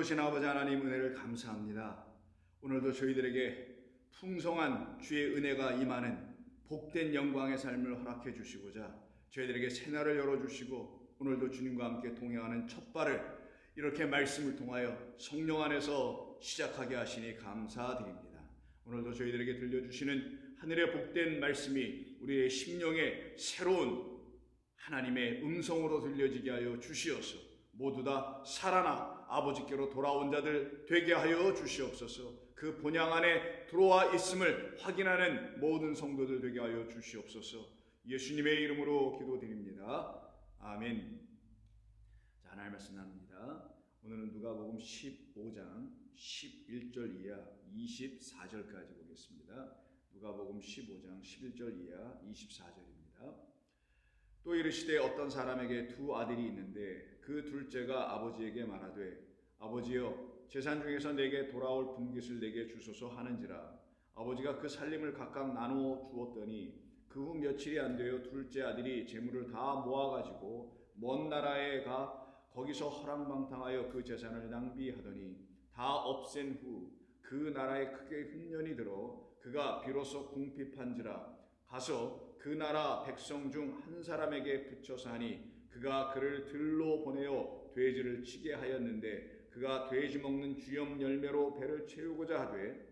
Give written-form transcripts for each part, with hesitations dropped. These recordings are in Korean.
크신 아버지 하나님 은혜를 감사합니다. 오늘도 저희들에게 풍성한 주의 은혜가 임하는 복된 영광의 삶을 허락해 주시고자 저희들에게 새날을 열어주시고 오늘도 주님과 함께 동행하는 첫 발을 이렇게 말씀을 통하여 성령 안에서 시작하게 하시니 감사드립니다. 오늘도 저희들에게 들려주시는 하늘의 복된 말씀이 우리의 심령에 새로운 하나님의 음성으로 들려지게 하여 주시옵소서. 모두 다 살아나 아버지께로 돌아온 자들 되게 하여 주시옵소서. 그 본향 안에 들어와 있음을 확인하는 모든 성도들 되게 하여 주시옵소서. 예수님의 이름으로 기도드립니다. 아멘. 자, 하나님 말씀 나눕니다. 오늘은 누가복음 15장 11절 이하 24절까지 보겠습니다. 누가복음 15장 11절 이하 24절입니다. 또 이르시되 어떤 사람에게 두 아들이 있는데 그 둘째가 아버지에게 말하되 아버지여 재산 중에서 내게 돌아올 분깃을 내게 주소서 하는지라. 아버지가 그 살림을 각각 나누어 주었더니 그 후 며칠이 안 되어 둘째 아들이 재물을 다 모아가지고 먼 나라에 가 거기서 허랑방탕하여 그 재산을 낭비하더니 다 없앤 후 그 나라에 크게 흉년이 들어 그가 비로소 궁핍한지라. 가서 그 나라 백성 중 한 사람에게 붙여서 하니 그가 그를 들로 보내어 돼지를 치게 하였는데 그가 돼지 먹는 주염 열매로 배를 채우고자 하되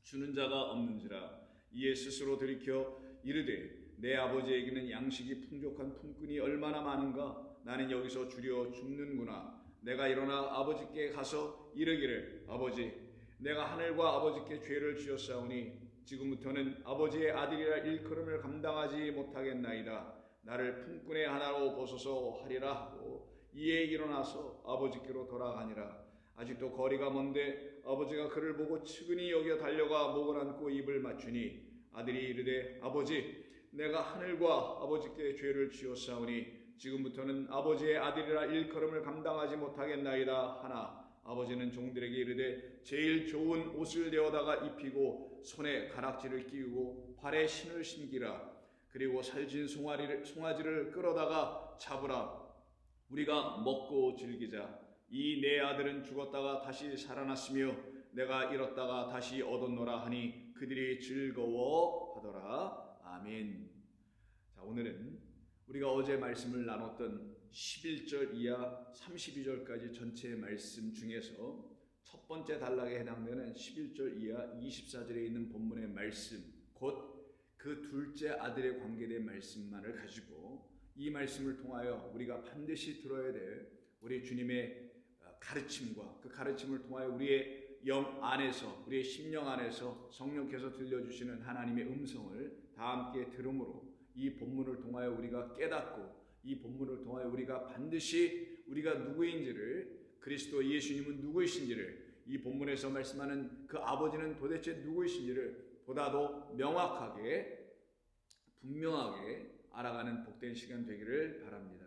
주는 자가 없는지라. 이에 스스로 들이켜 이르되 내 아버지에게는 양식이 풍족한 품꾼이 얼마나 많은가. 나는 여기서 주려 죽는구나. 내가 일어나 아버지께 가서 이르기를 아버지 내가 하늘과 아버지께 죄를 지었사오니 지금부터는 아버지의 아들이라 일컬음을 감당하지 못하겠나이다. 나를 품꾼의 하나로 보소서 하리라 하고 이에 일어나서 아버지께로 돌아가니라. 아직도 거리가 먼데 아버지가 그를 보고 측은히 여겨 달려가 목을 안고 입을 맞추니 아들이 이르되 아버지 내가 하늘과 아버지께 죄를 지었사오니 지금부터는 아버지의 아들이라 일컬음을 감당하지 못하겠나이다 하나 아버지는 종들에게 이르되 제일 좋은 옷을 내어다가 입히고 손에 가락지를 끼우고 발에 신을 신기라. 그리고 살진 송아지를 끌어다가 잡으라. 우리가 먹고 즐기자. 이 내 아들은 죽었다가 다시 살아났으며 내가 잃었다가 다시 얻었노라 하니 그들이 즐거워하더라. 아멘. 자, 오늘은 우리가 어제 말씀을 나눴던 11절 이하 32절까지 전체 말씀 중에서 첫 번째 단락에 해당되는 11절 이하 24절에 있는 본문의 말씀, 곧 그 둘째 아들에 관계된 말씀만을 가지고 이 말씀을 통하여 우리가 반드시 들어야 될 우리 주님의 가르침과 그 가르침을 통하여 우리의 영 안에서 우리의 심령 안에서 성령께서 들려주시는 하나님의 음성을 다 함께 들음으로 이 본문을 통하여 우리가 깨닫고 이 본문을 통하여 우리가 반드시 우리가 누구인지를 그리스도 예수님은 누구이신지를 이 본문에서 말씀하는 그 아버지는 도대체 누구이신지를 보다도 명확하게 분명하게 알아가는 복된 시간 되기를 바랍니다.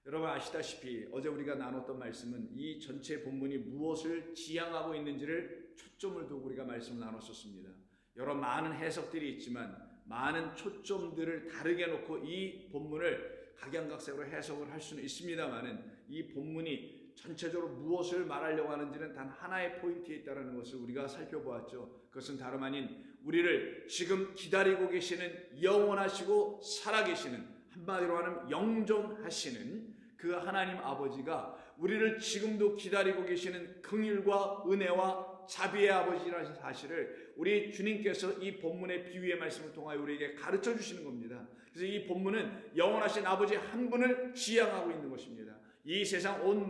여러분 아시다시피 어제 우리가 나눴던 말씀은 이 전체 본문이 무엇을 지향하고 있는지를 초점을 두고 우리가 말씀을 나눴었습니다. 여러 많은 해석들이 있지만 많은 초점들을 다르게 놓고 이 본문을 각양각색으로 해석을 할 수는 있습니다만은 이 본문이 전체적으로 무엇을 말하려고 하는지는 단 하나의 포인트에 있다는 것을 우리가 살펴보았죠. 그것은 다름 아닌 우리를 지금 기다리고 계시는 영원하시고 살아계시는 한마디로 하면 영존하시는 그 하나님 아버지가 우리를 지금도 기다리고 계시는 긍휼과 은혜와 자비의 아버지라는 사실을 우리 주님께서 이 본문의 비유의 말씀을 통하여 우리에게 가르쳐 주시는 겁니다. 그래서 이 본문은 영원하신 아버지 한 분을 지향하고 있는 것입니다. 이 세상 온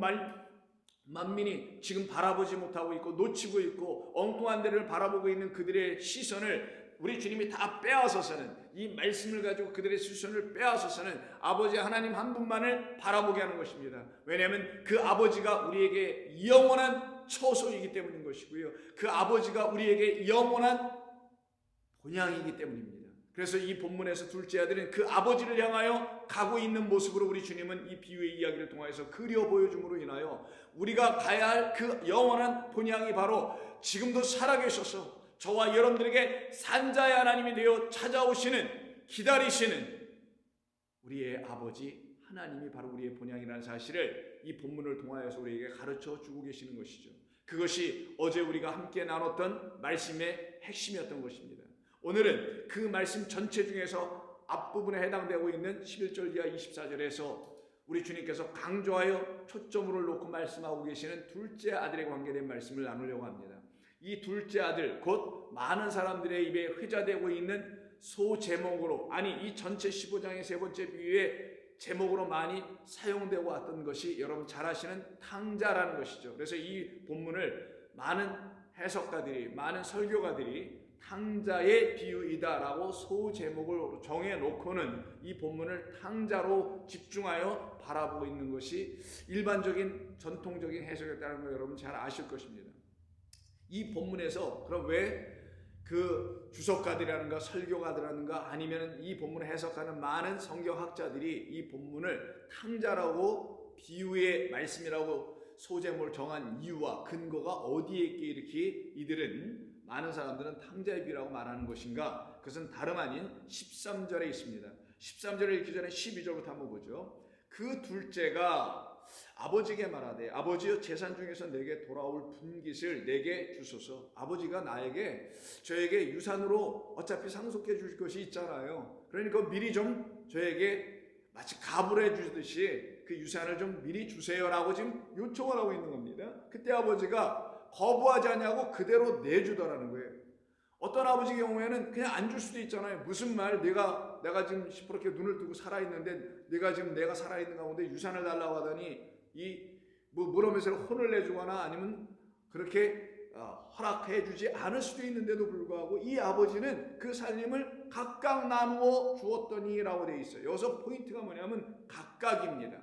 만민이 지금 바라보지 못하고 있고 놓치고 있고 엉뚱한 데를 바라보고 있는 그들의 시선을 우리 주님이 다 빼앗아서는 이 말씀을 가지고 그들의 시선을 빼앗아서는 아버지 하나님 한 분만을 바라보게 하는 것입니다. 왜냐하면 그 아버지가 우리에게 영원한 처소이기 때문인 것이고요. 그 아버지가 우리에게 영원한 본향이기 때문입니다. 그래서 이 본문에서 둘째 아들은 그 아버지를 향하여 가고 있는 모습으로 우리 주님은 이 비유의 이야기를 통해서 그려 보여줌으로 인하여 우리가 가야 할 그 영원한 본향이 바로 지금도 살아계셔서 저와 여러분들에게 산자의 하나님이 되어 찾아오시는 기다리시는 우리의 아버지 하나님이 바로 우리의 본향이라는 사실을 이 본문을 통하여서 우리에게 가르쳐 주고 계시는 것이죠. 그것이 어제 우리가 함께 나눴던 말씀의 핵심이었던 것입니다. 오늘은 그 말씀 전체 중에서 앞부분에 해당되고 있는 11절 이하 24절에서 우리 주님께서 강조하여 초점을 놓고 말씀하고 계시는 둘째 아들에 관계된 말씀을 나누려고 합니다. 이 둘째 아들, 곧 많은 사람들의 입에 회자되고 있는 소 제목으로, 아니 이 전체 15장의 세 번째 비유의 제목으로 많이 사용되고 왔던 것이 여러분 잘 아시는 탕자라는 것이죠. 그래서 이 본문을 많은 해석가들이, 많은 설교가들이 탕자의 비유이다라고 소 제목을 정해놓고는 이 본문을 탕자로 집중하여 바라보고 있는 것이 일반적인 전통적인 해석이었다는 걸 여러분 잘 아실 것입니다. 이 본문에서 그럼 왜 그 주석가들이라든가 설교가들이라든가 아니면 이 본문을 해석하는 많은 성경학자들이 이 본문을 탕자라고 비유의 말씀이라고 소제목을 정한 이유와 근거가 어디에 있기에 이렇게 이들은 많은 사람들은 탕자의 비유라고 말하는 것인가? 그것은 다름 아닌 13절에 있습니다. 13절을 읽기 전에 12절부터 한번 보죠. 그 둘째가 아버지에게 말하되 아버지여 재산 중에서 내게 돌아올 분깃을 내게 주소서. 아버지가 저에게 유산으로 어차피 상속해 주실 것이 있잖아요. 그러니까 미리 좀 저에게 마치 갑을 해 주듯이 그 유산을 좀 미리 주세요라고 지금 요청을 하고 있는 겁니다. 그때 아버지가 거부하지 않냐고 그대로 내주더라는 거예요. 어떤 아버지 경우에는 그냥 안 줄 수도 있잖아요. 무슨 말, 내가 지금 시퍼렇게 눈을 뜨고 살아있는데 내가 살아있는 가운데 유산을 달라고 하더니 물어면서 혼을 내주거나 아니면 그렇게 허락해 주지 않을 수도 있는데도 불구하고 이 아버지는 그 살림을 각각 나누어 주었더니라고 되어 있어요. 여기서 포인트가 뭐냐면 각각입니다.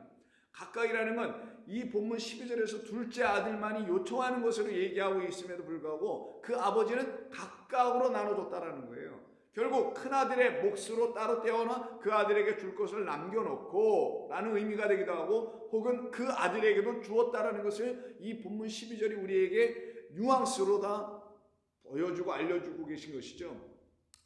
각각이라는 건 이 본문 12절에서 둘째 아들만이 요청하는 것으로 얘기하고 있음에도 불구하고 그 아버지는 각각으로 나눠줬다라는 거예요. 결국 큰아들의 몫으로 따로 떼어나 그 아들에게 줄 것을 남겨놓고 라는 의미가 되기도 하고 혹은 그 아들에게도 주었다라는 것을 이 본문 12절이 우리에게 뉘앙스로 다 보여주고 알려주고 계신 것이죠.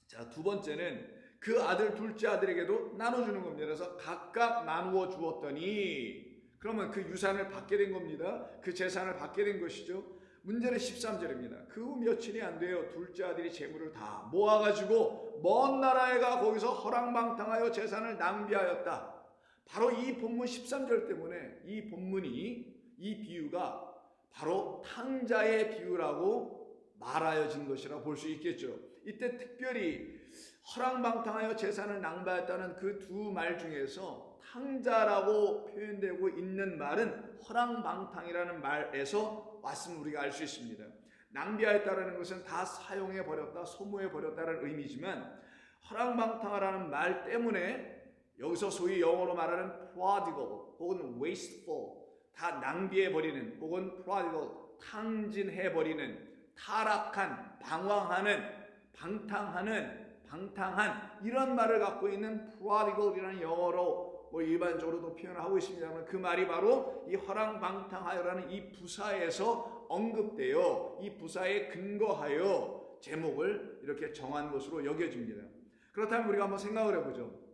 자, 두 번째는 그 아들 둘째 아들에게도 나눠주는 겁니다. 그래서 각각 나누어 주었더니 그러면 그 유산을 받게 된 겁니다. 그 재산을 받게 된 것이죠. 문제는 13절입니다. 그 후 며칠이 안 돼요. 둘째 아들이 재물을 다 모아가지고 먼 나라에 가 거기서 허랑방탕하여 재산을 낭비하였다. 바로 이 본문 13절 때문에 이 비유가 바로 탕자의 비유라고 말하여진 것이라고 볼 수 있겠죠. 이때 특별히 허랑방탕하여 재산을 낭비하였다는 그 두 말 중에서 탕자라고 표현되고 있는 말은 허랑방탕이라는 말에서 왔음을 우리가 알 수 있습니다. 낭비하였다는 것은 다 사용해버렸다, 소모해버렸다는 의미지만 허랑방탕하라는 말 때문에 여기서 소위 영어로 말하는 prodigal 혹은 wasteful, 다 낭비해버리는 혹은 prodigal, 탕진해버리는, 타락한, 방황하는, 방탕한 이런 말을 갖고 있는 prodigal이라는 영어로 일반적으로도 표현을 하고 있습니다만 그 말이 바로 이 허랑방탕하여라는 이 부사에서 언급되어 이 부사에 근거하여 제목을 이렇게 정한 것으로 여겨집니다. 그렇다면 우리가 한번 생각을 해보죠.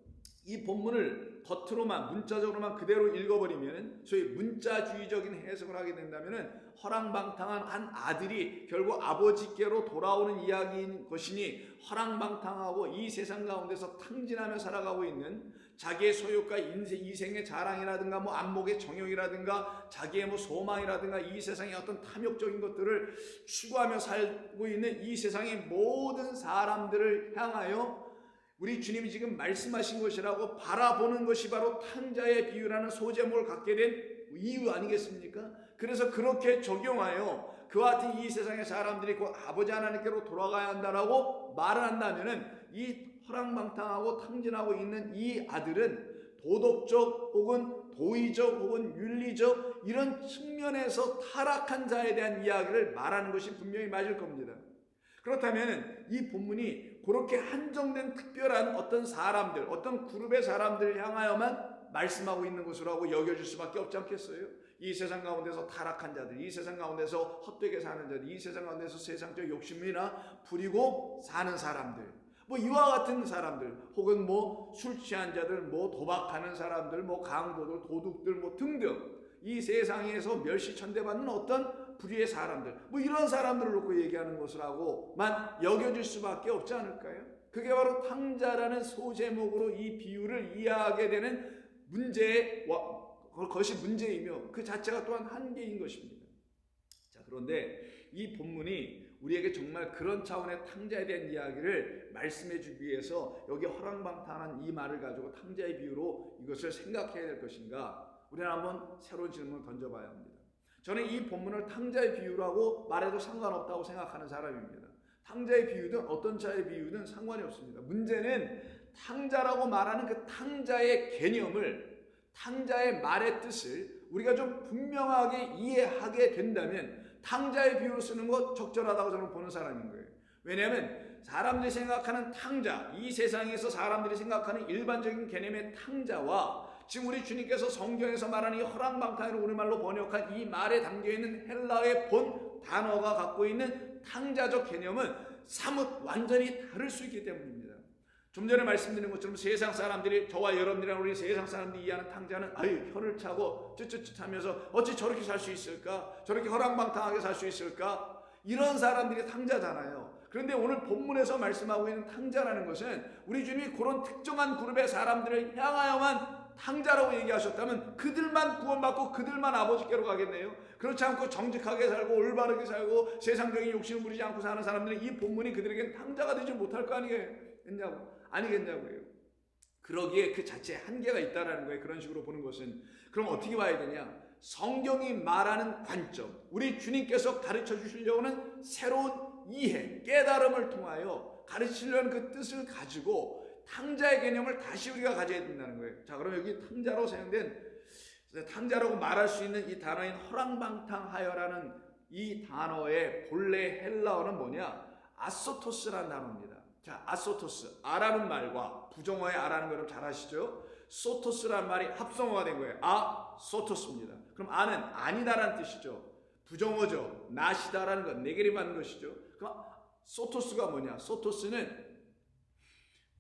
이 본문을 겉으로만 문자적으로만 그대로 읽어버리면 소위 문자주의적인 해석을 하게 된다면 허랑방탕한 한 아들이 결국 아버지께로 돌아오는 이야기인 것이니 허랑방탕하고 이 세상 가운데서 탕진하며 살아가고 있는 자기의 소유과 이생의 자랑이라든가 안목의 정욕이라든가 자기의 소망이라든가 이 세상의 어떤 탐욕적인 것들을 추구하며 살고 있는 이 세상의 모든 사람들을 향하여 우리 주님이 지금 말씀하신 것이라고 바라보는 것이 바로 탕자의 비유라는 소제목을 갖게 된 이유 아니겠습니까? 그래서 그렇게 적용하여 그와 같은 이 세상의 사람들이 곧 아버지 하나님께로 돌아가야 한다라고 말을 한다면은 이 허랑방탕하고 탕진하고 있는 이 아들은 도덕적 혹은 도의적 혹은 윤리적 이런 측면에서 타락한 자에 대한 이야기를 말하는 것이 분명히 맞을 겁니다. 그렇다면 이 본문이 그렇게 한정된 특별한 어떤 사람들, 어떤 그룹의 사람들을 향하여만 말씀하고 있는 것으로 여겨질 수밖에 없지 않겠어요? 이 세상 가운데서 타락한 자들, 이 세상 가운데서 헛되게 사는 자들, 이 세상 가운데서 세상적 욕심이나 부리고 사는 사람들, 이와 같은 사람들, 혹은 술 취한 자들, 도박하는 사람들, 강도들, 도둑들 등등 이 세상에서 멸시천대받는 어떤 부류의 사람들, 뭐 이런 사람들을 놓고 얘기하는 것이라고만 여겨질 수밖에 없지 않을까요? 그게 바로 탕자라는 소제목으로 이 비유를 이해하게 되는 그것이 문제이며 그 자체가 또한 한계인 것입니다. 자, 그런데 이 본문이 우리에게 정말 그런 차원의 탕자에 대한 이야기를 말씀해 주기 위해서 여기 허랑방탕한 이 말을 가지고 탕자의 비유로 이것을 생각해야 될 것인가? 우리는 한번 새로운 질문을 던져봐야 합니다. 저는 이 본문을 탕자의 비유라고 말해도 상관없다고 생각하는 사람입니다. 탕자의 비유든 어떤 자의 비유든 상관이 없습니다. 문제는 탕자라고 말하는 그 탕자의 개념을, 탕자의 말의 뜻을 우리가 좀 분명하게 이해하게 된다면 탕자의 비유로 쓰는 것 적절하다고 저는 보는 사람인 거예요. 왜냐하면 사람들이 생각하는 탕자, 이 세상에서 사람들이 생각하는 일반적인 개념의 탕자와 지금 우리 주님께서 성경에서 말하는 이 허랑방탕으로 우리말로 번역한 이 말에 담겨있는 헬라어의 본 단어가 갖고 있는 탕자적 개념은 사뭇 완전히 다를 수 있기 때문입니다. 좀 전에 말씀드린 것처럼 세상 사람들이, 저와 여러분들이랑 우리 세상 사람들이 이해하는 탕자는 혀를 차고 쯧쯧쯧 하면서 어찌 저렇게 살 수 있을까? 저렇게 허랑방탕하게 살 수 있을까? 이런 사람들이 탕자잖아요. 그런데 오늘 본문에서 말씀하고 있는 탕자라는 것은 우리 주님이 그런 특정한 그룹의 사람들을 향하여만 탕자라고 얘기하셨다면 그들만 구원받고 그들만 아버지께로 가겠네요. 그렇지 않고 정직하게 살고 올바르게 살고 세상적인 욕심을 부리지 않고 사는 사람들은 이 본문이 그들에겐 탕자가 되지 못할 거 아니겠냐고요. 그러기에 그 자체에 한계가 있다라는 거예요. 그런 식으로 보는 것은. 그럼 어떻게 봐야 되냐? 성경이 말하는 관점, 우리 주님께서 가르쳐 주시려고 하는 새로운 이해, 깨달음을 통하여 가르치려는 그 뜻을 가지고 탕자의 개념을 다시 우리가 가져야 된다는 거예요. 자, 그럼 여기 탕자로 사용된, 탕자라고 말할 수 있는 이 단어인 허랑방탕하여라는 이 단어의 본래 헬라어는 뭐냐? 아소토스라는 단어입니다. 자, 아소토스, 아라는 말과 부정어의 아라는 거 여러분 잘 아시죠? 소토스라는 말이 합성어가 된 거예요. 소토스입니다. 그럼 아는 아니다라는 뜻이죠. 부정어죠. 나시다라는 것, 네게티브 하는 것이죠. 그럼 소토스가 뭐냐? 소토스는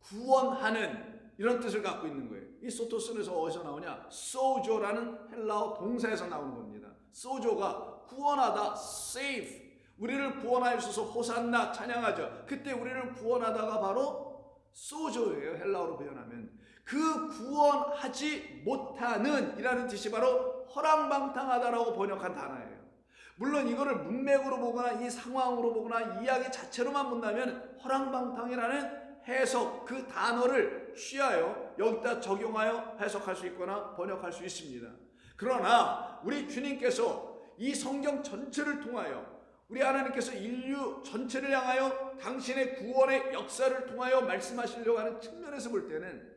구원하는 이런 뜻을 갖고 있는 거예요. 이 소토스는 어디서 나오냐? 소조라는 헬라어 동사에서 나오는 겁니다. 소조가 구원하다, save. 우리를 구원하셔서 호산나 찬양하죠. 그때 우리를 구원하다가 바로 소조예요. 헬라어로 표현하면. 그 구원하지 못하는 이라는 뜻이 바로 허랑방탕하다라고 번역한 단어예요. 물론 이거를 문맥으로 보거나 이 상황으로 보거나 이야기 자체로만 본다면 허랑방탕이라는 해석, 그 단어를 취하여 여기다 적용하여 해석할 수 있거나 번역할 수 있습니다. 그러나 우리 주님께서 이 성경 전체를 통하여 우리 하나님께서 인류 전체를 향하여 당신의 구원의 역사를 통하여 말씀하시려고 하는 측면에서 볼 때는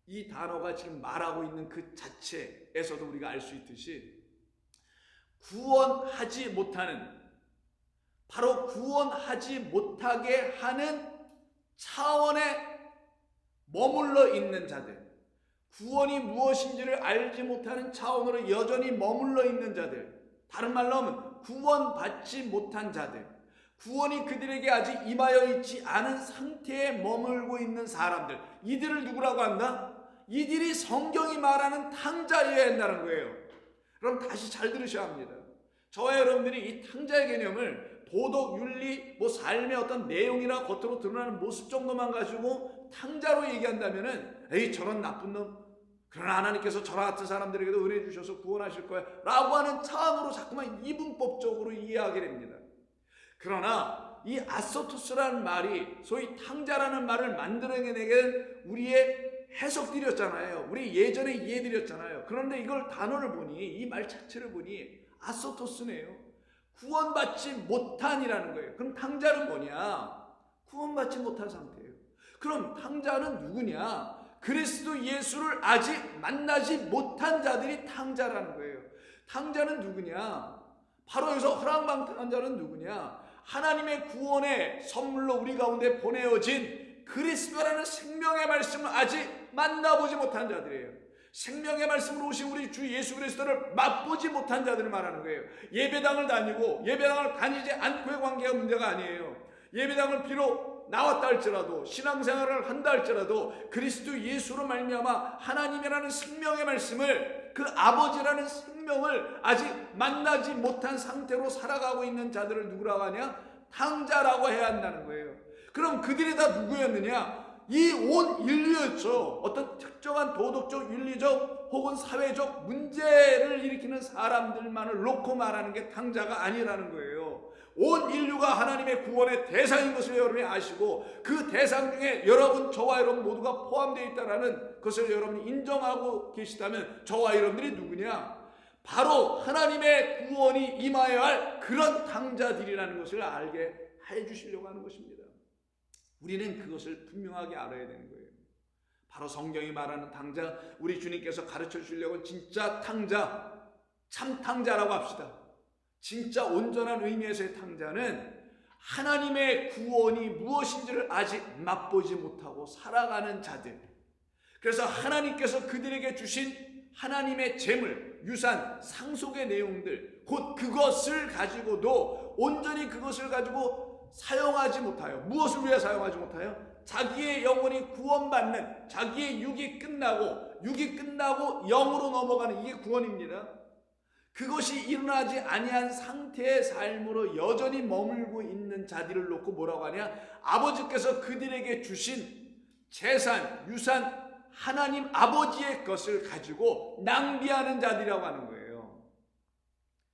이 단어가 지금 말하고 있는 그 자체에서도 우리가 알 수 있듯이 구원하지 못하는, 바로 구원하지 못하게 하는 차원에 머물러 있는 자들, 구원이 무엇인지를 알지 못하는 차원으로 여전히 머물러 있는 자들, 다른 말로 하면 구원받지 못한 자들, 구원이 그들에게 아직 임하여 있지 않은 상태에 머물고 있는 사람들, 이들을 누구라고 한다? 이들이 성경이 말하는 탕자여야 한다는 거예요. 그럼 다시 잘 들으셔야 합니다. 저와 여러분들이 이 탕자의 개념을 도덕, 윤리, 삶의 어떤 내용이나 겉으로 드러나는 모습 정도만 가지고 탕자로 얘기한다면은 에이 저런 나쁜 놈, 그러나 하나님께서 저와 같은 사람들에게도 은혜 주셔서 구원하실 거야 라고 하는 차원으로 자꾸만 이분법적으로 이해하게 됩니다. 그러나 이 아소토스라는 말이 소위 탕자라는 말을 만들어내게 우리의 해석드렸잖아요. 우리 예전에 이해드렸잖아요. 그런데 이걸 단어를 보니, 이 말 자체를 보니 아소토스네요. 구원받지 못한이라는 거예요. 그럼 탕자는 뭐냐? 구원받지 못한 상태예요. 그럼 탕자는 누구냐? 그리스도 예수를 아직 만나지 못한 자들이 탕자라는 거예요. 탕자는 누구냐? 바로 여기서 허랑방탕한 자는 누구냐? 하나님의 구원의 선물로 우리 가운데 보내어진 그리스도라는 생명의 말씀을 아직 만나보지 못한 자들이에요. 생명의 말씀으로 오신 우리 주 예수 그리스도를 맛보지 못한 자들을 말하는 거예요. 예배당을 다니고 예배당을 다니지 않고의 관계가 문제가 아니에요. 예배당을 비록 나왔다 할지라도, 신앙생활을 한다 할지라도 그리스도 예수로 말미암아 하나님이라는 생명의 말씀을, 그 아버지라는 생명의 생명을 아직 만나지 못한 상태로 살아가고 있는 자들을 누구라고 하냐? 탕자라고 해야 한다는 거예요. 그럼 그들이 다 누구였느냐? 이 온 인류였죠. 어떤 특정한 도덕적, 윤리적 혹은 사회적 문제를 일으키는 사람들만을 놓고 말하는 게 탕자가 아니라는 거예요. 온 인류가 하나님의 구원의 대상인 것을 여러분이 아시고 그 대상 중에 여러분, 저와 여러분 모두가 포함되어 있다는 것을 여러분이 인정하고 계시다면 저와 여러분들이 누구냐? 바로 하나님의 구원이 임하여야 할 그런 탕자들이라는 것을 알게 해주시려고 하는 것입니다. 우리는 그것을 분명하게 알아야 되는 거예요. 바로 성경이 말하는 탕자, 우리 주님께서 가르쳐 주려고 진짜 탕자, 참 탕자라고 합시다. 진짜 온전한 의미에서의 탕자는 하나님의 구원이 무엇인지를 아직 맛보지 못하고 살아가는 자들. 그래서 하나님께서 그들에게 주신 하나님의 재물, 유산, 상속의 내용들, 곧 그것을 가지고도 온전히 그것을 가지고 사용하지 못하여, 무엇을 위해 사용하지 못하여? 자기의 영혼이 구원받는, 자기의 육이 끝나고 영으로 넘어가는, 이게 구원입니다. 그것이 일어나지 아니한 상태의 삶으로 여전히 머물고 있는 자들을 놓고 뭐라고 하냐? 아버지께서 그들에게 주신 재산, 유산, 하나님 아버지의 것을 가지고 낭비하는 자들이라고 하는 거예요.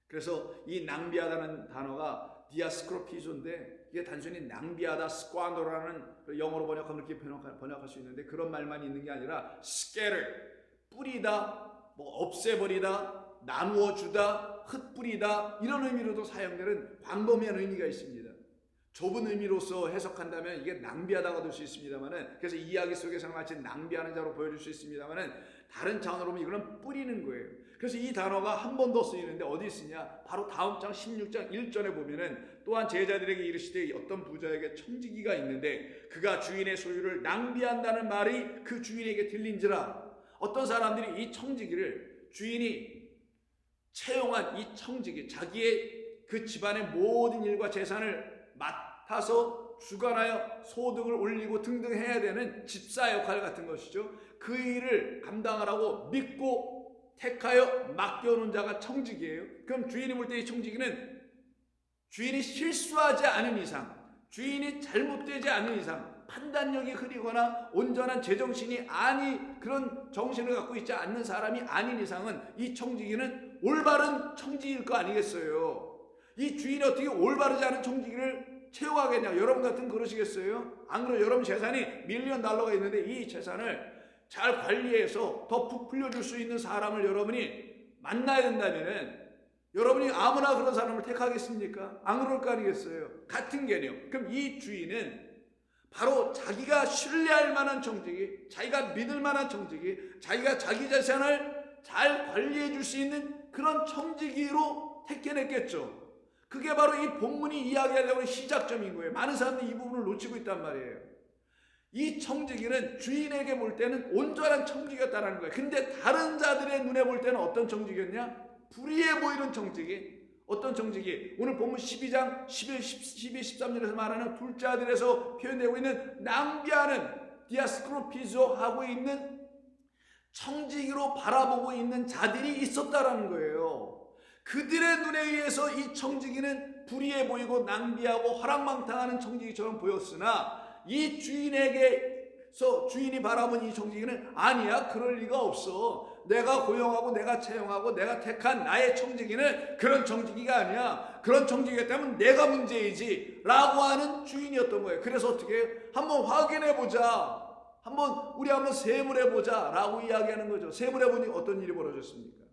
그래서 이 낭비하다는 단어가 디아스크로피조인데, 이게 단순히 낭비하다, 스쿼너라는 영어로 번역하면 이렇게 번역할 수 있는데, 그런 말만 있는 게 아니라 scatter, 뿌리다, 없애버리다, 나누어 주다, 흩뿌리다, 이런 의미로도 사용되는 광범위한 의미가 있습니다. 좁은 의미로서 해석한다면 이게 낭비하다가 될 수 있습니다만은, 그래서 이야기 속에서는 마치 낭비하는 자로 보여줄 수 있습니다만은, 다른 차원으로 보면 이거는 뿌리는 거예요. 그래서 이 단어가 한 번 더 쓰이는데 어디 쓰냐? 바로 다음 장 16장 1절에 보면은, 또한 제자들에게 이르시되 어떤 부자에게 청지기가 있는데 그가 주인의 소유를 낭비한다는 말이 그 주인에게 들린지라. 어떤 사람들이 이 청지기를, 주인이 채용한 이 청지기, 자기의 그 집안의 모든 일과 재산을 맡아서 주관하여 소득을 올리고 등등 해야 되는 집사 역할 같은 것이죠. 그 일을 감당하라고 믿고 택하여 맡겨놓은 자가 청지기예요. 그럼 주인이 볼 때 이 청지기는 주인이 실수하지 않은 이상, 주인이 잘못되지 않은 이상, 판단력이 흐리거나 온전한 제정신이 그런 정신을 갖고 있지 않는 사람이 아닌 이상은 이 청지기는 올바른 청지기일 거 아니겠어요? 이 주인이 어떻게 올바르지 않은 청지기를 채용하겠냐? 여러분 같은 그러시겠어요? 안 그래요? 여러분 재산이 $1,000,000가 있는데 이 재산을 잘 관리해서 더 부풀려 줄 수 있는 사람을 여러분이 만나야 된다면은, 여러분이 아무나 그런 사람을 택하겠습니까? 안 그럴 거 아니겠어요? 같은 개념. 그럼 이 주인은 바로 자기가 신뢰할 만한 청지기, 자기가 믿을 만한 청지기, 자기가 자기 재산을 잘 관리해 줄 수 있는 그런 청지기로 택해냈겠죠. 그게 바로 이 본문이 이야기하려고 하는 시작점인 거예요. 많은 사람들이 이 부분을 놓치고 있단 말이에요. 이 청지기는 주인에게 볼 때는 온전한 청지기였다는 거예요. 근데 다른 자들의 눈에 볼 때는 어떤 청지기였냐? 불의해 보이는 청지기. 어떤 청지기? 오늘 본문 12장 12, 13절에서 말하는 둘째 아들에서 표현되고 있는 낭비하는 디아스크로피조 하고 있는 청지기로 바라보고 있는 자들이 있었다라는 거예요. 그들의 눈에 의해서 이 청지기는 불의해 보이고 낭비하고 허랑망탕하는 청지기처럼 보였으나, 이 주인에게서 주인이 바라본 이 청지기는 아니야, 그럴 리가 없어. 내가 고용하고 내가 채용하고 내가 택한 나의 청지기는 그런 청지기가 아니야. 그런 청지기였다면 내가 문제이지 라고 하는 주인이었던 거예요. 그래서 어떻게 한번 확인해보자, 우리 한번 세물해보자 라고 이야기하는 거죠. 세물해보니 어떤 일이 벌어졌습니까?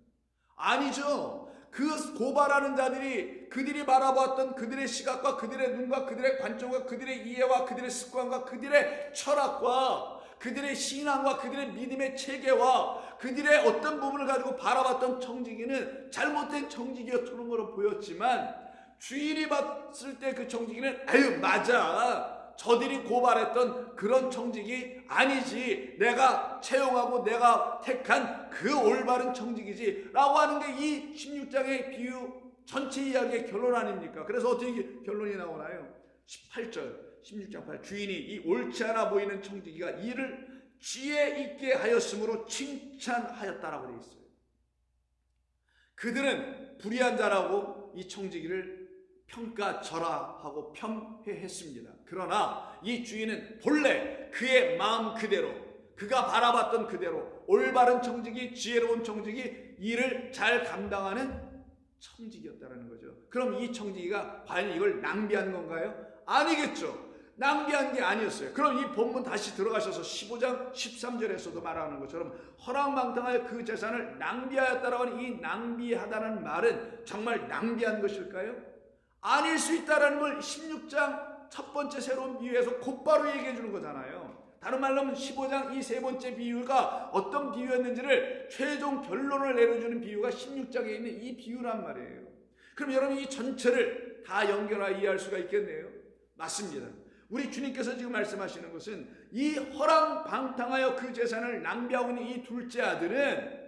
아니죠. 그 고발하는 자들이 그들이 바라보았던 그들의 시각과 그들의 눈과 그들의 관점과 그들의 이해와 그들의 습관과 그들의 철학과 그들의 신앙과 그들의 믿음의 체계와 그들의 어떤 부분을 가지고 바라봤던 청지기는 잘못된 청지기였던 것으로 보였지만, 주인이 봤을 때 그 청지기는 아유 맞아, 저들이 고발했던 그런 청지기 아니지, 내가 채용하고 내가 택한 그 올바른 청지기지 라고 하는 게 이 16장의 비유 전체 이야기의 결론 아닙니까? 그래서 어떻게 결론이 나오나요? 18절 16장 8, 주인이 이 옳지 않아 보이는 청지기가 이를 지혜 있게 하였으므로 칭찬하였다라고 되어 있어요. 그들은 불의한 자라고 이 청지기를 평가절하하고 폄훼했습니다. 그러나 이 주인은 본래 그의 마음 그대로, 그가 바라봤던 그대로 올바른 청지기, 지혜로운 청지기, 일을 잘 감당하는 청지기였다는 거죠. 그럼 이 청지기가 과연 이걸 낭비한 건가요? 아니겠죠. 낭비한 게 아니었어요. 그럼 이 본문 다시 들어가셔서 15장 13절에서도 말하는 것처럼 허랑방탕하여 그 재산을 낭비하였다라고 하는 이 낭비하다는 말은 정말 낭비한 것일까요? 아닐 수 있다라는 걸 16장 첫 번째 새로운 비유에서 곧바로 얘기해 주는 거잖아요. 다른 말로 하면 15장 이 세 번째 비유가 어떤 비유였는지를 최종 결론을 내려주는 비유가 16장에 있는 이 비유란 말이에요. 그럼 여러분 이 전체를 다 연결하여 이해할 수가 있겠네요. 맞습니다. 우리 주님께서 지금 말씀하시는 것은 이 허랑방탕하여 그 재산을 낭비하고 있는 이 둘째 아들은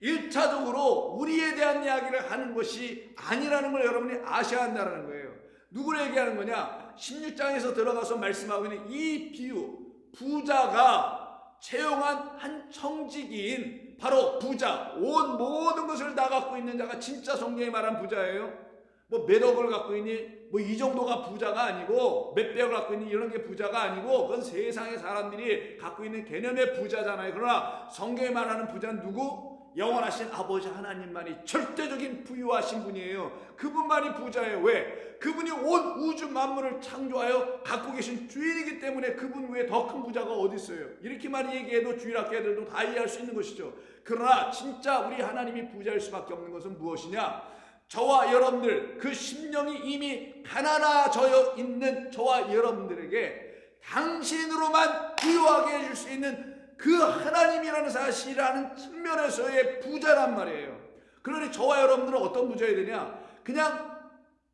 1차적으로 우리에 대한 이야기를 하는 것이 아니라는 걸 여러분이 아셔야 한다는 거예요. 누구를 얘기하는 거냐? 16장에서 들어가서 말씀하고 있는 이 비유, 부자가 채용한 한 청지기인 바로 부자, 온 모든 것을 다 갖고 있는 자가 진짜 성경이 말한 부자예요. 뭐 몇 억을 갖고 있니? 뭐 이 정도가 부자가 아니고 몇 백을 갖고 있니? 이런 게 부자가 아니고 그건 세상의 사람들이 갖고 있는 개념의 부자잖아요. 그러나 성경이 말하는 부자는 누구? 영원하신 아버지 하나님만이 절대적인 부유하신 분이에요. 그분만이 부자예요. 왜? 그분이 온 우주 만물을 창조하여 갖고 계신 주인이기 때문에 그분 외에 더 큰 부자가 어디 있어요? 이렇게만 얘기해도 주일학교 애들도 다 이해할 수 있는 것이죠. 그러나 진짜 우리 하나님이 부자일 수밖에 없는 것은 무엇이냐? 저와 여러분들, 그 심령이 이미 가난해져 있는 저와 여러분들에게 당신으로만 부유하게 해줄 수 있는 그 하나님이라는 사실이라는 측면에서의 부자란 말이에요. 그러니 저와 여러분들은 어떤 부자야 되냐? 그냥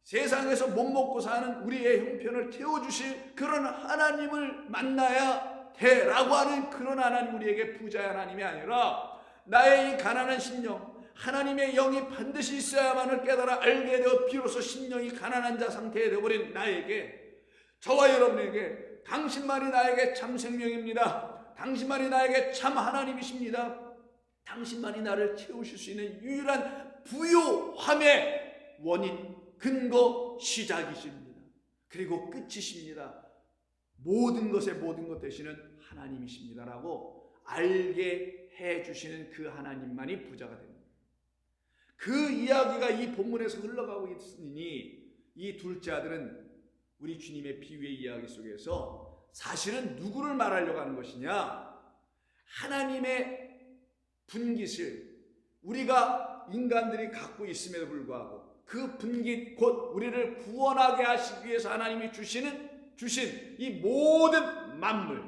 세상에서 못 먹고 사는 우리의 형편을 태워주실 그런 하나님을 만나야 돼라고 하는 그런 하나님, 우리에게 부자의 하나님이 아니라 나의 이 가난한 심령, 하나님의 영이 반드시 있어야만을 깨달아 알게 되어 비로소 심령이 가난한 자 상태에 되어버린 나에게, 저와 여러분에게 당신만이 나에게 참 생명입니다. 당신만이 나에게 참 하나님이십니다. 당신만이 나를 채우실 수 있는 유일한 부요함의 원인, 근거, 시작이십니다. 그리고 끝이십니다. 모든 것의 모든 것 되시는 하나님이십니다라고 알게 해주시는 그 하나님만이 부자가 됩니다. 그 이야기가 이 본문에서 흘러가고 있으니 이 둘째 아들은 우리 주님의 비유의 이야기 속에서 사실은 누구를 말하려고 하는 것이냐? 하나님의 분깃을 우리가 인간들이 갖고 있음에도 불구하고 그 분깃, 곧 우리를 구원하게 하시기 위해서 하나님이 주신 이 모든 만물,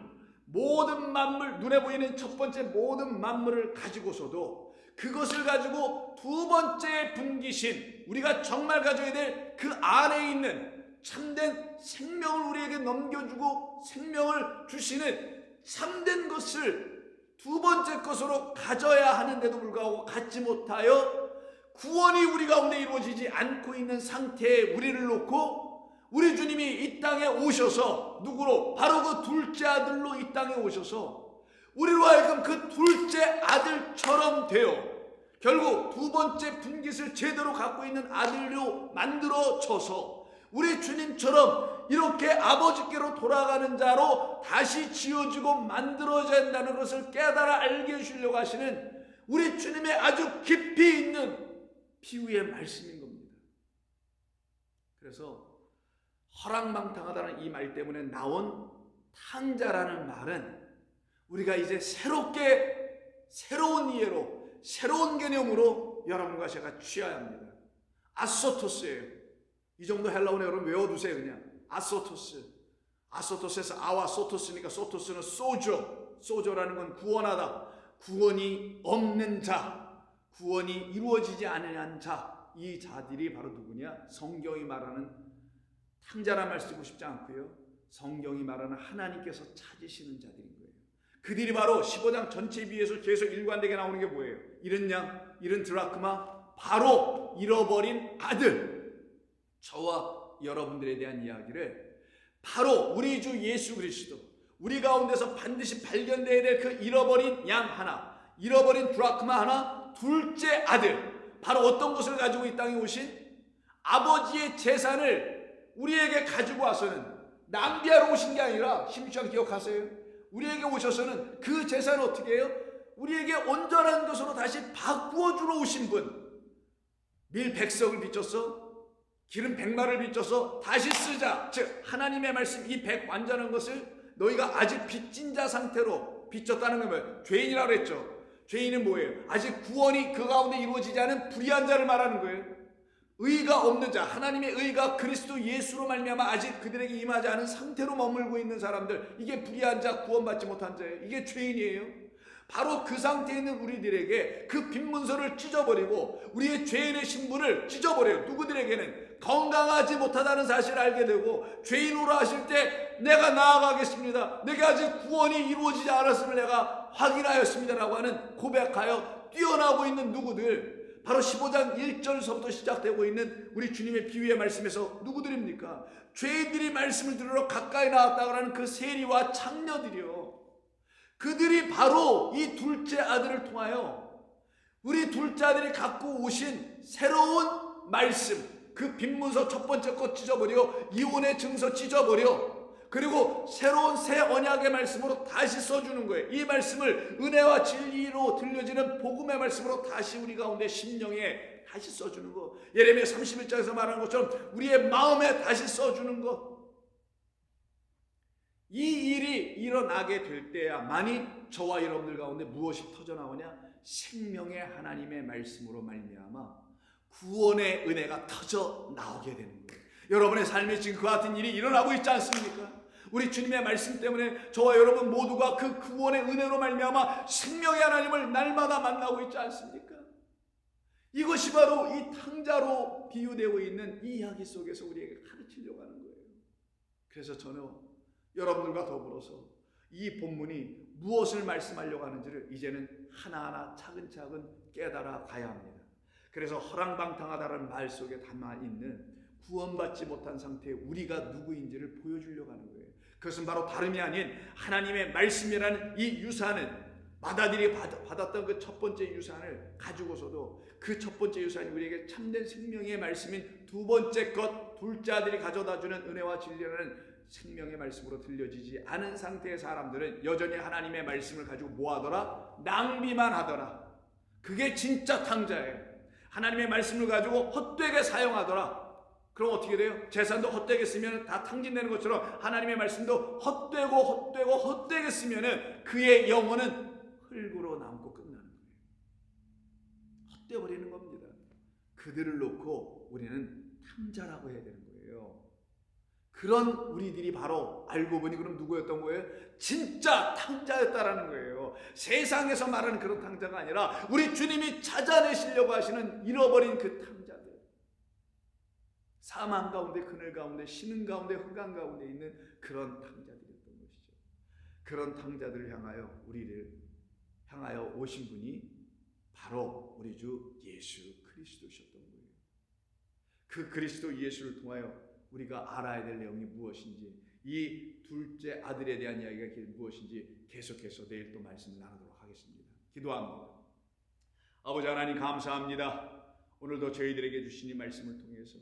눈에 보이는 첫 번째 모든 만물을 가지고서도 그것을 가지고 두 번째 분깃인 우리가 정말 가져야 될 그 안에 있는 참된 생명을 우리에게 넘겨주고 생명을 주시는 참된 것을 두 번째 것으로 가져야 하는데도 불구하고 갖지 못하여 구원이 우리 가운데 이루어지지 않고 있는 상태에 우리를 놓고 우리 주님이 이 땅에 오셔서 누구로? 바로 그 둘째 아들로 이 땅에 오셔서 우리로 하여금 그 둘째 아들처럼 되어 결국 두 번째 분깃을 제대로 갖고 있는 아들로 만들어져서 우리 주님처럼 이렇게 아버지께로 돌아가는 자로 다시 지어지고 만들어져야 한다는 것을 깨달아 알게 해주려고 하시는 우리 주님의 아주 깊이 있는 비유의 말씀인 겁니다. 그래서 허랑방탕하다는 이 말 때문에 나온 탕자라는 말은 우리가 이제 새로운 이해로 새로운 개념으로 여러분과 제가 취해야 합니다. 아소토스예요. 이 정도 헬라어는 여러분 외워두세요. 그냥 아소토스에서 아와 소토스니까 소토스는 소조라는 건 구원하다, 구원이 없는 자, 구원이 이루어지지 않은 자, 이 자들이 바로 누구냐? 성경이 말하는 탕자란 말 쓰고 싶지 않고요, 성경이 말하는 하나님께서 찾으시는 자들인 거예요. 그들이 바로 15장 전체 비유에서 계속 일관되게 나오는 게 뭐예요? 잃은 양, 잃은 드라크마, 바로 잃어버린 아들. 저와 여러분들에 대한 이야기를 바로 우리 주 예수 그리스도, 우리 가운데서 반드시 발견되어야 될 그 잃어버린 양 하나, 잃어버린 드라크마 하나, 둘째 아들, 바로 어떤 것을 가지고 이 땅에 오신 아버지의 재산을 우리에게 가지고 와서는 낭비하러 오신 게 아니라, 심시한 기억하세요. 우리에게 오셔서는 그 재산을 어떻게 해요? 우리에게 온전한 것으로 다시 바꾸어 주러 오신 분. 밀 100석을 빚져서 기름 100마를 빚져서 다시 쓰자. 즉 하나님의 말씀 이 100 완전한 것을 너희가 아직 빚진 자 상태로 빚졌다는 건 뭐예요? 죄인이라고 했죠. 죄인은 뭐예요? 아직 구원이 그 가운데 이루어지지 않은 불의한 자를 말하는 거예요. 의가 없는 자, 하나님의 의가 그리스도 예수로 말미암아 아직 그들에게 임하지 않은 상태로 머물고 있는 사람들, 이게 불의한 자, 구원받지 못한 자예요. 이게 죄인이에요. 바로 그 상태에 있는 우리들에게 그 빈문서를 찢어버리고 우리의 죄인의 신분을 찢어버려요. 누구들에게는 건강하지 못하다는 사실을 알게 되고, 죄인으로 하실 때 내가 나아가겠습니다, 내가 아직 구원이 이루어지지 않았음을 내가 확인하였습니다라고 하는 고백하여 뛰어나고 있는 누구들, 바로 15장 1절서부터 시작되고 있는 우리 주님의 비유의 말씀에서 누구들입니까? 죄인들이 말씀을 들으러 가까이 나왔다고 하는 그 세리와 창녀들이요. 그들이 바로 이 둘째 아들을 통하여 우리 둘째 아들이 갖고 오신 새로운 말씀, 그 빈문서 첫 번째 것 찢어버려, 이혼의 증서 찢어버려, 그리고 새로운 새 언약의 말씀으로 다시 써주는 거예요. 이 말씀을 은혜와 진리로 들려지는 복음의 말씀으로 다시 우리 가운데 심령에 다시 써주는 거. 예레미야 31장에서 말하는 것처럼 우리의 마음에 다시 써주는 것. 이 일이 일어나게 될 때야만이 저와 여러분들 가운데 무엇이 터져나오냐? 생명의 하나님의 말씀으로 말미암아 구원의 은혜가 터져 나오게 되는 거예요. 여러분의 삶에 지금 그 같은 일이 일어나고 있지 않습니까? 우리 주님의 말씀 때문에 저와 여러분 모두가 그 구원의 은혜로 말미암아 생명의 하나님을 날마다 만나고 있지 않습니까? 이것이 바로 이 탕자로 비유되고 있는 이 이야기 속에서 우리에게 가르치려고 하는 거예요. 그래서 저는 여러분들과 더불어서 이 본문이 무엇을 말씀하려고 하는지를 이제는 하나하나 차근차근 깨달아 가야 합니다. 그래서 허랑방탕하다는 말 속에 담아있는 구원받지 못한 상태의 우리가 누구인지를 보여주려고 하는 거예요. 그것은 바로 다름이 아닌 하나님의 말씀이라는 이 유산은, 마다들이 받았던 그 첫 번째 유산을 가지고서도 그 첫 번째 유산이 우리에게 참된 생명의 말씀인 두 번째 것, 둘째 아들이 가져다주는 은혜와 진리라는 생명의 말씀으로 들려지지 않은 상태의 사람들은 여전히 하나님의 말씀을 가지고 뭐하더라? 낭비만 하더라. 그게 진짜 탕자예요. 하나님의 말씀을 가지고 헛되게 사용하더라. 그럼 어떻게 돼요? 재산도 헛되게 쓰면 다 탕진되는 것처럼 하나님의 말씀도 헛되게 쓰면 그의 영혼은 흙으로 남고 끝나는 거예요. 헛되어버리는 겁니다. 그들을 놓고 우리는 탕자라고 해야 되는 거예요. 그런 우리들이 바로 알고 보니 그럼 누구였던 거예요? 진짜 탕자였다라는 거예요. 세상에서 말하는 그런 탕자가 아니라 우리 주님이 찾아내시려고 하시는 잃어버린 그 탕자들. 사망 가운데, 그늘 가운데, 신음 가운데, 흑암 가운데 있는 그런 탕자들이었던 것이죠. 그런 탕자들을 향하여 우리를 향하여 오신 분이 바로 우리 주 예수 그리스도셨던 거예요. 그 그리스도 예수를 통하여 우리가 알아야 될 내용이 무엇인지, 이 둘째 아들에 대한 이야기가 무엇인지 계속해서 내일 또 말씀을 나누도록 하겠습니다. 기도합니다. 아버지 하나님 감사합니다. 오늘도 저희들에게 주신 이 말씀을 통해서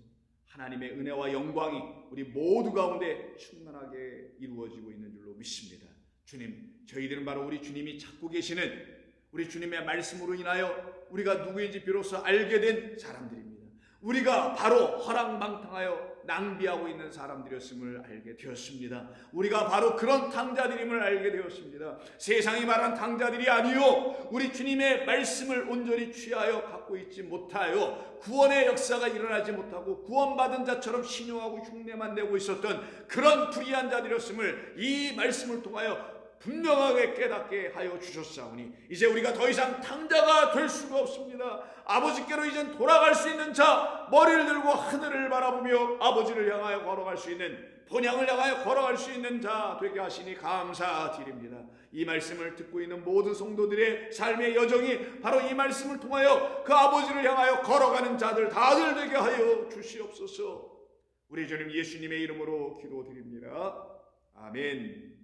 하나님의 은혜와 영광이 우리 모두 가운데 충만하게 이루어지고 있는 줄로 믿습니다. 주님, 저희들은 바로 우리 주님이 찾고 계시는 우리 주님의 말씀으로 인하여 우리가 누구인지 비로소 알게 된 사람들입니다. 우리가 바로 허랑방탕하여 낭비하고 있는 사람들이었음을 알게 되었습니다. 우리가 바로 그런 탕자들임을 알게 되었습니다. 세상이 말한 탕자들이 아니요, 우리 주님의 말씀을 온전히 취하여 갖고 있지 못하여 구원의 역사가 일어나지 못하고 구원받은 자처럼 신용하고 흉내만 내고 있었던 그런 불의한 자들이었음을 이 말씀을 통하여 분명하게 깨닫게 하여 주셨사오니 이제 우리가 더 이상 탕자가 될 수가 없습니다. 아버지께로 이젠 돌아갈 수 있는 자, 머리를 들고 하늘을 바라보며 아버지를 향하여 걸어갈 수 있는, 본향을 향하여 걸어갈 수 있는 자 되게 하시니 감사드립니다. 이 말씀을 듣고 있는 모든 성도들의 삶의 여정이 바로 이 말씀을 통하여 그 아버지를 향하여 걸어가는 자들 다들 되게 하여 주시옵소서. 우리 주님 예수님의 이름으로 기도드립니다. 아멘.